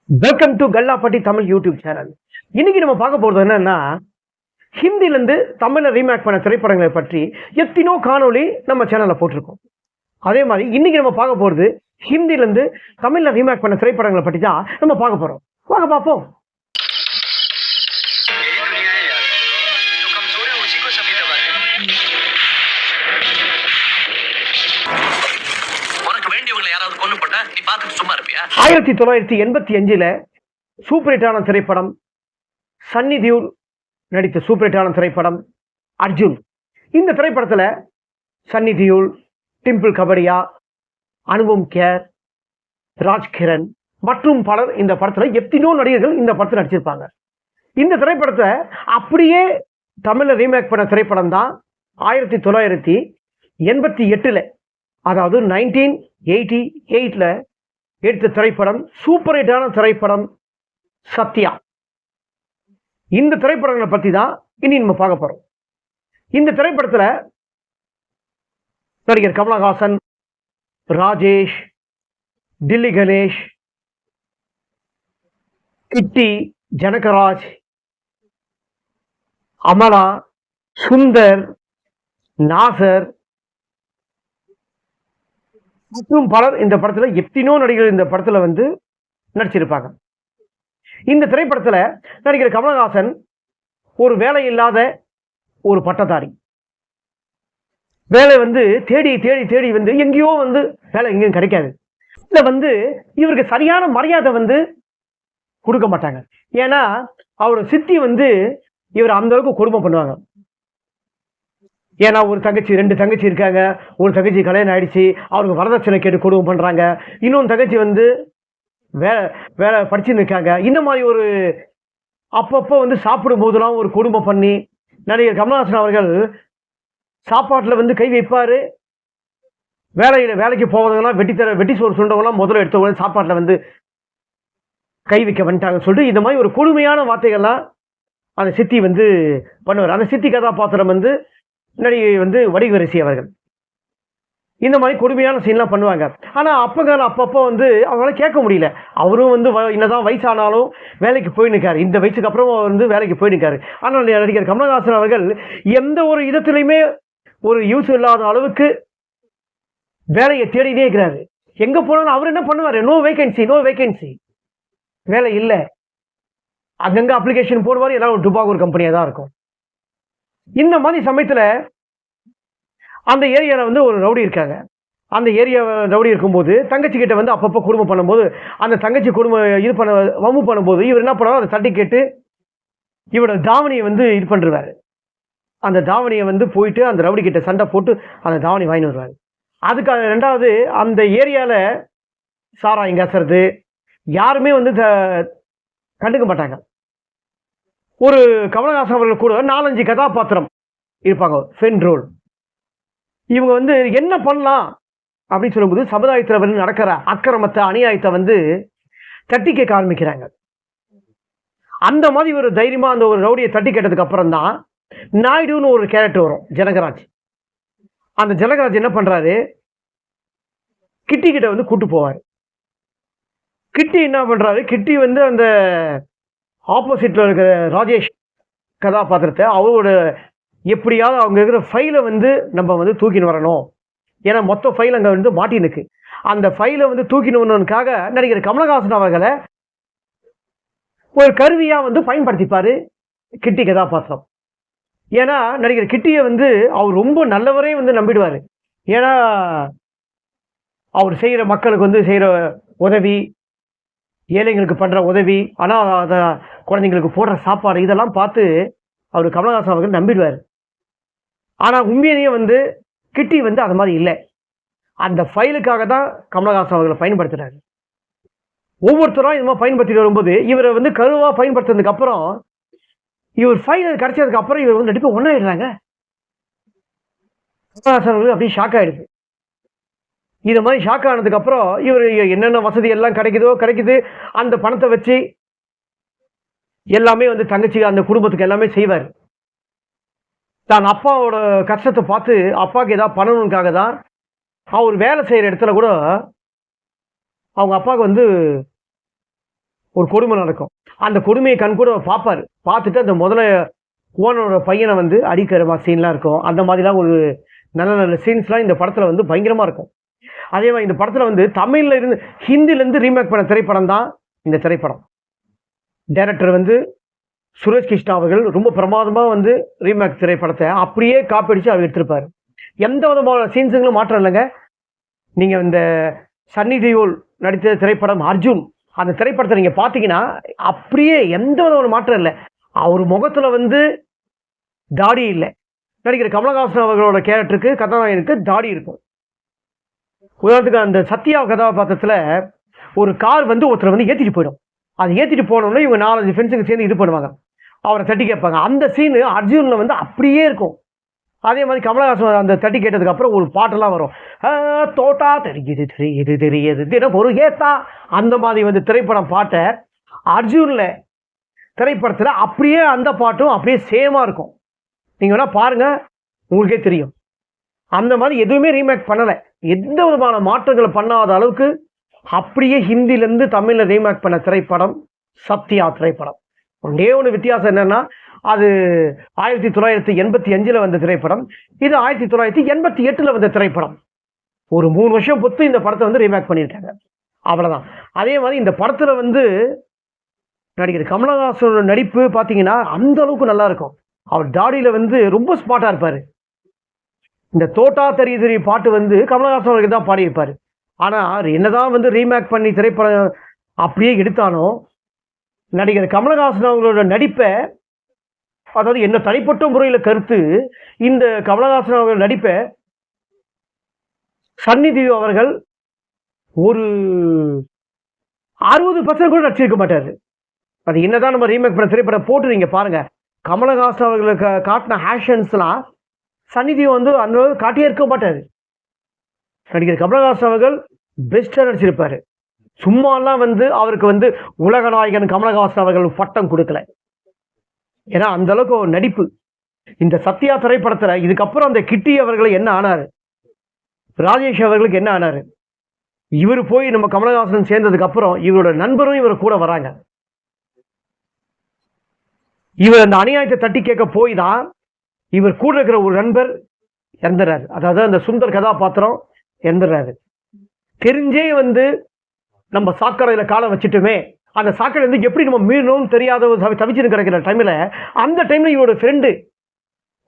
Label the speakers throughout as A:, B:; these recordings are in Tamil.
A: Welcome to Kallapatti Tamil YouTube channel. இன்னைக்கு நம்ம பார்க்க போறது என்னன்னா, ஹிந்திலேருந்து தமிழ்ல ரீமேக் பண்ண திரைப்படங்களை பற்றி எத்தனோ காணொளி நம்ம சேனல்ல போட்டிருக்கோம். அதே மாதிரி இன்னைக்கு நம்ம பார்க்க போறது ஹிந்திலேருந்து தமிழ்ல ரீமேக் பண்ண திரைப்படங்களை பற்றி தான் நம்ம பார்க்க போறோம். வாங்க பார்ப்போம்.
B: கொன்னு போட்டா நீ பார்த்துட்டு சும்மா இருப்பியா?
A: 1985 சூப்பர் ஹிட்டான திரைப்படம், சன்னி தியோல் நடித்த சூப்பர் ஹிட்டான திரைப்படம் அர்ஜுன். இந்த திரைப்படத்துல சன்னி தியோல், டிம்பிள் கபடியா, அனுபம் கேர், ராஜ்கிரண் மற்றும் பலர் இந்த படத்துல எத்தனோ நடிகர்கள் இந்த படத்தில் நடிச்சிருப்பாங்க. இந்த திரைப்படத்தை அப்படியே தமிழ்ல ரீமேக் பண்ண திரைப்படம் தான் 1988 அதாவது 1988 எடுத்த திரைப்படம், சூப்பர் ஹிட்டான திரைப்படம் சத்யா. இந்த திரைப்படங்களை பத்தி தான் இனி நம்ம பார்க்க போறோம். இந்த திரைப்படத்துல நடிகர் கமலஹாசன், ராஜேஷ், டில்லி கணேஷ், கிட்டி, ஜனகராஜ், அமலா, சுந்தர், நாசர் மற்றும் பலர் இந்த படத்துல எத்தனோ நடிகர்கள் இந்த படத்துல நடிச்சிருப்பாங்க. இந்த திரைப்படத்துல நடிகர் கமலஹாசன் ஒரு வேலை இல்லாத ஒரு பட்டதாரி. வேலை தேடி தேடி தேடி எங்கேயோ வேலை எங்கேயும் கிடைக்காது. இதுல இவருக்கு சரியான மரியாதை கொடுக்க மாட்டாங்க. ஏன்னா அவரோட சித்தி இவர் அந்த அளவுக்கு கொடுமை பண்ணுவாங்க. ஏன்னா ஒரு தங்கச்சி, 2 தங்கச்சி இருக்காங்க. ஒரு தங்கச்சி கல்யாணம் ஆயிடுச்சு, அவருக்கு வரதட்சணை கேட்டு கொடுமை பண்றாங்க. இன்னொன்று தங்கச்சி வேலை படிச்சுன்னு இருக்காங்க. இந்த மாதிரி ஒரு அப்பப்போ சாப்பிடும் போதெல்லாம் ஒரு கொடுமை பண்ணி நடிகர் கமலஹாசன் அவர்கள் சாப்பாட்டில் கை வைப்பாரு. வேலைக்கு போவதெல்லாம் வெட்டி சோறு சுண்டவங்களாம் முதல்ல எடுத்தவங்க சாப்பாட்டில் கை வைக்க வந்துட்டாங்கன்னு சொல்லிட்டு இந்த மாதிரி ஒரு கொடுமையான வார்த்தைகள்லாம் அந்த சித்தி பண்ணுவார். அந்த சித்தி கதாபாத்திரம் நடிகை வடிவரசி அவர்கள் இந்த மாதிரி கொடுமையான சீன்லாம் பண்ணுவாங்க. ஆனால் அப்பப்போ அவங்களால கேட்க முடியல. அவரும் என்னதான் வயசானாலும் வேலைக்கு போய் நிற்காரு. இந்த வயசுக்கு அப்புறம் வேலைக்கு போய் நிற்காரு. ஆனால் நடிகர் கமலஹாசன் அவர்கள் எந்த ஒரு இடத்துலையுமே ஒரு யூஸ் இல்லாத அளவுக்கு வேலையை தேடினே இருக்கிறாரு. எங்கே போனாலும் அவர் என்ன பண்ணுவார்? நோ வேகன்சி, வேலை இல்லை. அங்கங்கே அப்ளிகேஷன் போடுவார். எல்லாம் ஒரு டுபாகூர் கம்பெனியாக தான் இருக்கும். இந்த மாதிரி சமயத்துல அந்த ஏரியாவில் ஒரு ரவுடி இருக்காங்க. அந்த ஏரியா ரவுடி இருக்கும்போது தங்கச்சி கிட்ட அப்பப்போ குடும்பம் பண்ணும்போது அந்த தங்கச்சி குடும்பம் வம்பு பண்ணும்போது இவர் என்ன பண்ணுவார்? அதை தட்டி கேட்டு இவரோட தாவணியை இது பண்ணுறாரு. அந்த தாவணியை போயிட்டு அந்த ரவுடி கிட்ட சண்டை போட்டு அந்த தாவணி வாங்கி வருவார். அதுக்காக 2வது அந்த ஏரியாவில் சாராயம் காசுறது யாருமே கண்டுக்க மாட்டாங்க. ஒரு கமலஹாசன் அவர்கள் கூட 4-5 கதாபாத்திரம் இருப்பாங்க, ஃப்ரெண்ட் ரோல். இவங்க என்ன பண்ணலாம் அப்படின்னு சொல்லும்போது சமுதாயத்தில் நடக்கிற அக்கிரமத்தை, அநியாயத்தை தட்டி கேட்க ஆரம்பிக்கிறாங்க. அந்த மாதிரி ஒரு தைரியமா அந்த ஒரு ரவுடியை தட்டி கேட்டதுக்கு அப்புறம் தான் நாயுடுன்னு ஒரு கேரக்டர் வரும், ஜனகராஜ். அந்த ஜனகராஜ் என்ன பண்றாரு? கிட்டி கிட்ட கூட்டு போவார். கிட்டி என்ன பண்றாரு? கிட்டி அந்த ஆப்போசிட்ல இருக்கிற ராஜேஷ் கதாபாத்திரத்தை அவரோட எப்படியாவது அவங்க இருக்கிற ஃபைலை நம்ம தூக்கின்னு வரணும். ஏன்னா மொத்த ஃபைல் அங்கே மாட்டினுக்கு. அந்த ஃபைலை தூக்கின்னு வரணுக்காக நடிகர் கமலஹாசன் அவர்களை ஒரு கருவியா பயன்படுத்திப்பாரு கிட்டி கதாபாத்திரம். ஏன்னா நடிகர் கிட்டியை அவர் ரொம்ப நல்லவரே நம்பிடுவாரு. ஏன்னா அவர் செய்யற மக்களுக்கு செய்யற உதவி, ஏழைங்களுக்கு பண்ற உதவி, அனாத குழந்தைங்களுக்கு போடுற சாப்பாடு, இதெல்லாம் பார்த்து அவர் கமலஹாசன் அவர்கள் நம்பிடுவார். ஆனா உண்மையிலேயே கிட்டி அது மாதிரி இல்லை. அந்த ஃபைலுக்காக தான் கமலஹாசன் அவர்களை பயன்படுத்துறாரு. ஒவ்வொருத்தரும் இது மாதிரி பயன்படுத்திட்டு வரும்போது இவரை கருவா பயன்படுத்துறதுக்கு அப்புறம் இவர் ஃபைல் கிடைச்சதுக்கு அப்புறம் இவர் நடிப்பு ஒன்றாயிடுறாங்க. கமலஹாசன் அவர்கள் அப்படியே ஷாக் ஆயிடுது. இது மாதிரி ஷாக் ஆனதுக்கு அப்புறம் இவர் என்னென்ன வசதி எல்லாம் கிடைக்குது, அந்த பணத்தை வச்சு எல்லாமே தங்கச்சி அந்த குடும்பத்துக்கு எல்லாமே செய்வார். தான் அப்பாவோட கஷ்டத்தை பார்த்து அப்பாவுக்கு ஏதாவது பண்ணணுக்காக தான் அவர் வேலை செய்யற இடத்துல கூட அவங்க அப்பாவுக்கு ஒரு கொடுமை நடக்கும். அந்த கொடுமையை கண்கூட பார்ப்பாரு. பார்த்துட்டு அந்த முதல்ல ஓனரோட பையனை வந்து அடிக்கிற சீன்லாம் இருக்கும். அந்த மாதிரிலாம் ஒரு நல்ல நல்ல சீன்ஸ்லாம் இந்த படத்தில் வந்து பயங்கரமாக இருக்கும். அதே மாதிரி இந்த படத்தில் வந்து தமிழில் இருந்து ஹிந்திலேருந்து ரீமேக் பண்ண திரைப்படம் தான் இந்த திரைப்படம். டைரக்டர் வந்து சுரேஷ் கிருஷ்ணா அவர்கள் ரொம்ப பிரமாதமாக வந்து ரீமேக் திரைப்படத்தை அப்படியே காப்பி அடித்து அவர் எடுத்திருப்பார். எந்த விதமான சீன்ஸுங்களும் மாற்றம் இல்லைங்க. நீங்கள் இந்த சன்னி தியோல் நடித்த திரைப்படம் அர்ஜுன், அந்த திரைப்படத்தை நீங்கள் பார்த்தீங்கன்னா அப்படியே எந்த விதமான மாற்றம் இல்லை. அவர் முகத்தில் வந்து தாடி இல்லை. நடிக்கிற கமலஹாசன் அவர்களோட கேரக்டருக்கு கதாநாயகனுக்கு தாடி இருக்கும். உதாரணத்துக்கு அந்த சத்யா கதாபாத்திரத்தில் ஒரு கார் வந்து ஒருத்தரை வந்து ஏற்றிட்டு போயிடும். அது ஏற்றிட்டு போனோம்னா இவங்க 4-5 ஃப்ரெண்ட்ஸுக்கு சேர்ந்து இது பண்ணுவாங்க, அவரை தட்டி கேட்பாங்க. அந்த சீனு அர்ஜுனில் வந்து அப்படியே இருக்கும். அதே மாதிரி கமலஹாசன் அந்த தட்டி கேட்டதுக்கப்புறம் ஒரு பாட்டெல்லாம் வரும். தோட்டா தெரியுது தெரியுது தெரியுது தினம் ஒரு ஏத்தா, அந்த மாதிரி வந்து திரைப்படம் பாட்டை அர்ஜுனில் திரைப்படத்தில் அப்படியே அந்த பாட்டும் அப்படியே சேமாக இருக்கும். நீங்கள் வேணால் பாருங்கள், உங்களுக்கே தெரியும். அந்த மாதிரி எதுவுமே ரீமேக் பண்ணலை. எந்த விதமான மாற்றங்களை பண்ணாத அளவுக்கு அப்படியே ஹிந்திலேருந்து தமிழில் ரீமேக் பண்ண திரைப்படம் சத்யா திரைப்படம். ஒன்றே ஒன்று வித்தியாசம் என்னென்னா, அது 1985 வந்த திரைப்படம், இது 1988 வந்த திரைப்படம். ஒரு 3 வருஷம் பொத்து இந்த படத்தை வந்து ரீமேக் பண்ணியிருக்காங்க, அவ்வளோதான். அதே மாதிரி இந்த படத்தில் வந்து நடிகர் கமலஹாசனோட நடிப்பு பார்த்தீங்கன்னா அந்த அளவுக்கு நல்லா இருக்கும். அவர் தாடியில் வந்து ரொம்ப ஸ்மார்ட்டாக இருப்பார். இந்த தோட்டா தெரிய தெரிய பாட்டு வந்து கமலஹாசன் அவருக்கு தான் பாடியிருப்பார். ஆனால் என்னதான் வந்து ரீமேக் பண்ணி திரைப்படம் அப்படியே எடுத்தானோ, நடிகர் கமலஹாசன் அவங்களோட நடிப்பை, அதாவது என்ன தனிப்பட்ட முறையில் கருத்து, இந்த கமலஹாசன் அவர்கள் நடிப்பை சன்னி தியோல் அவர்கள் ஒரு 60% கூட நடிச்சிருக்க மாட்டார். அது என்னதான் நம்ம ரீமேக் பண்ண திரைப்படம் போட்டு நீங்கள் பாருங்கள், கமலஹாசன் அவர்களுக்கு காட்டின ஆக்ஷன்ஸ்லாம் சன்னி தியோல் வந்து அந்த காட்டியே இருக்க மாட்டார். நடிகர் கமலஹாசன் அவர்கள் பெஸ்ட்டாக நடிச்சிருப்பார். சும்மாலாம் வந்து அவருக்கு வந்து உலகநாயகன் கமலஹாசன் அவர்கள் பட்டம் கொடுக்கல. ஏன்னா அந்த அளவுக்கு ஒரு நடிப்பு. இந்த சத்யா திரைப்படத்தில் இதுக்கப்புறம் அந்த கிட்டி அவர்கள் என்ன ஆனார், ராஜேஷ் அவர்களுக்கு என்ன ஆனார், இவர் போய் நம்ம கமலஹாசன் சேர்ந்ததுக்கு அப்புறம் இவரோட நண்பரும் இவர் கூட வராங்க. இவர் அந்த அநியாயத்தை தட்டி கேட்க போய் தான் இவர் கூட இருக்கிற ஒரு நண்பர் இறந்துறாரு. அதாவது அந்த சுந்தர் கதாபாத்திரம் இறந்துறாரு. தெரிஞ்சே வந்து நம்ம சாக்கடையில் காலை வச்சுட்டுமே, அந்த சாக்கடை வந்து எப்படி நம்ம மீறணும்னு தெரியாத தவிச்சுன்னு கிடைக்கிற டைமில், அந்த டைமில் இவரோட ஃப்ரெண்டு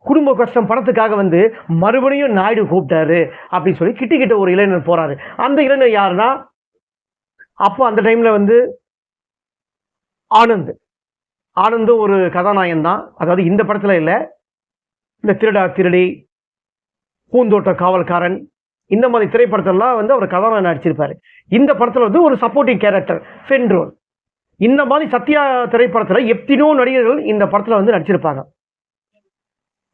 A: குடும்ப கஷ்டம் பணத்துக்காக வந்து மறுபடியும் நாயுடு கூப்பிட்டாரு அப்படின்னு சொல்லி கிட்ட ஒரு இளைஞர் போறாரு. அந்த இளைஞர் யாருன்னா, அப்போ அந்த டைமில் வந்து ஆனந்தும் ஒரு கதாநாயகன் தான். அதாவது இந்த படத்தில் இல்லை, இந்த திருடா திருடி, பூந்தோட்ட காவல்காரன், இந்த மாதிரி திரைப்படத்திலாம் வந்து அவர் கதாநாயகன் நடிச்சிருப்பாரு. இந்த படத்தில் வந்து ஒரு சப்போர்ட்டிங் கேரக்டர், ஃப்ரெண்ட் ரோல். இந்த மாதிரி சத்யா திரைப்படத்தில் எத்தனையோ நடிகர்கள் இந்த படத்தில் வந்து நடிச்சிருப்பாங்க.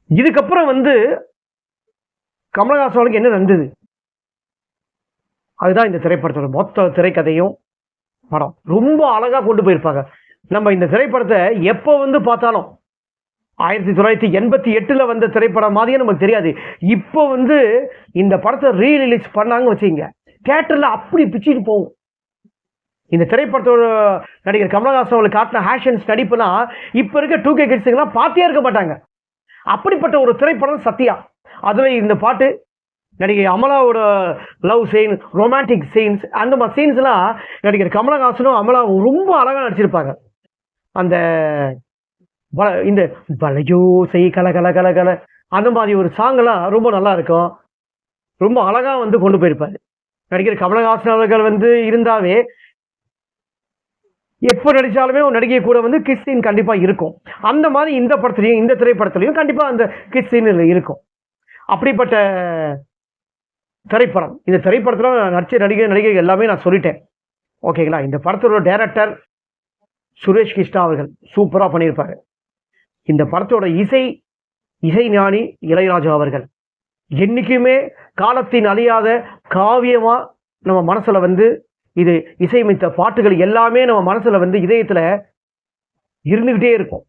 A: இதுக்கப்புறம் வந்து கமலஹாசனுக்கு என்ன நடந்தது, அதுதான் இந்த திரைப்படத்தோட மொத்த திரைக்கதையும். படம் ரொம்ப அழகா கொண்டு போயிருப்பாங்க. நம்ம இந்த திரைப்படத்தை எப்போ வந்து பார்த்தாலும் 1988 வந்த திரைப்படம் மாதிரியே நமக்கு தெரியாது. இப்போ வந்து இந்த படத்தை ரீரிலீஸ் பண்ணாங்க வச்சுங்க, தியேட்டரில் அப்படி பிச்சுட்டு போகும். இந்த திரைப்படத்தோட நடிகர் கமலஹாசன் அவர்களுக்கு காட்டின ஆக்ஷன்ஸ் நடிப்புலாம் இப்போ இருக்க 2K கிட்ஸுங்கெல்லாம் பார்த்தே இருக்க மாட்டாங்க. அப்படிப்பட்ட ஒரு திரைப்படம் சத்யா. அதில் இந்த பாட்டு, நடிகை அமலாவோட லவ் சீன், ரொமான்டிக் சீன்ஸ், அந்த மாதிரி சீன்ஸ்லாம் நடிகர் கமலஹாசனும் அமலாவும் ரொம்ப அழகாக நடிச்சிருப்பாங்க. அந்த இந்த பலையோ செய் கல கல கல கல அந்த மாதிரி ஒரு சாங்கெல்லாம் ரொம்ப நல்லா இருக்கும். ரொம்ப அழகாக வந்து கொண்டு போயிருப்பாரு. நடிகர் கமலஹாசன் அவர்கள் வந்து இருந்தாவே எப்போ நடித்தாலுமே ஒரு நடிகை கூட வந்து கிஸ் சீன் கண்டிப்பாக இருக்கும். அந்த மாதிரி இந்த படத்துலையும் இந்த திரைப்படத்துலையும் கண்டிப்பாக அந்த கிஸ் சீன் இருக்கும். அப்படிப்பட்ட திரைப்படம். இந்த திரைப்படத்தில் நடிச்ச நடிகை எல்லாமே நான் சொல்லிட்டேன், ஓகேங்களா. இந்த படத்தோட டைரக்டர் சுரேஷ் கிருஷ்ணா அவர்கள் சூப்பராக பண்ணியிருப்பாரு. இந்த படத்தோட இசை ஞானி இளையராஜா அவர்கள் என்றைக்குமே காலத்தின் அழியாத காவியமாக நம்ம மனசில் வந்து இது இசையமைத்த பாட்டுகள் எல்லாமே நம்ம மனசில் வந்து இதயத்தில் இருந்துக்கிட்டே இருக்கும்.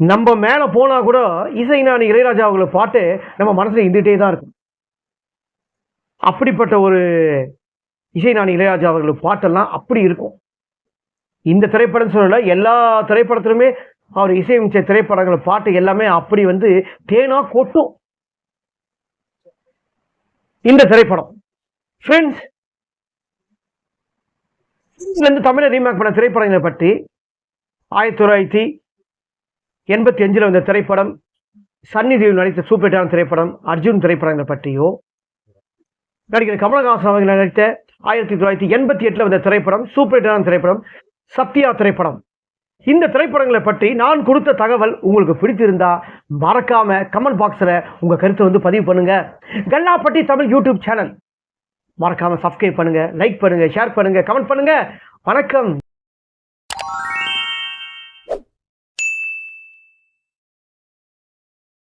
A: நம்ம மேலே போனால் கூட இசை ஞானி இளையராஜா அவங்களோட பாட்டு நம்ம மனசில் இருந்துகிட்டே தான் இருக்கும். அப்படிப்பட்ட ஒரு இசை ஞானி இளையராஜா அவர்களோட பாட்டெல்லாம் அப்படி இருக்கும். இந்த திரைப்படம் சொல்லல, எல்லா திரைப்படத்திலுமே அவர் இசையமைச்ச திரைப்படங்கள் பாட்டு எல்லாமே அப்படி வந்து தேனா கொட்டும் இந்த திரைப்படம். ஃப்ரெண்ட்ஸ், இருந்து தமிழை ரீமேக் பண்ண திரைப்படங்களை பற்றி 1985 வந்த திரைப்படம், சன்னி தேவ் நடித்த சூப்பர்டான திரைப்படம் அர்ஜுன் திரைப்படங்களை பற்றியோ, நடிகர் கமலஹாசன் அவர்கள் நடித்த 1988 வந்த திரைப்படம் சூப்பர்டான திரைப்படம் சத்யா திரைப்படம், இந்த திரைப்படங்களை பற்றி நான் கொடுத்த தகவல் உங்களுக்கு பிடித்திருந்தா மறக்காம கமெண்ட் பாக்ஸ்ல உங்க கருத்தை வந்து பதிவு பண்ணுங்க. கல்லாப்பட்டி தமிழ் யூடியூப் சேனல் மறக்காம சப்ஸ்கிரைப் பண்ணுங்க, லைக் பண்ணுங்க, ஷேர் பண்ணுங்க, கமெண்ட் பண்ணுங்க. வணக்கம்.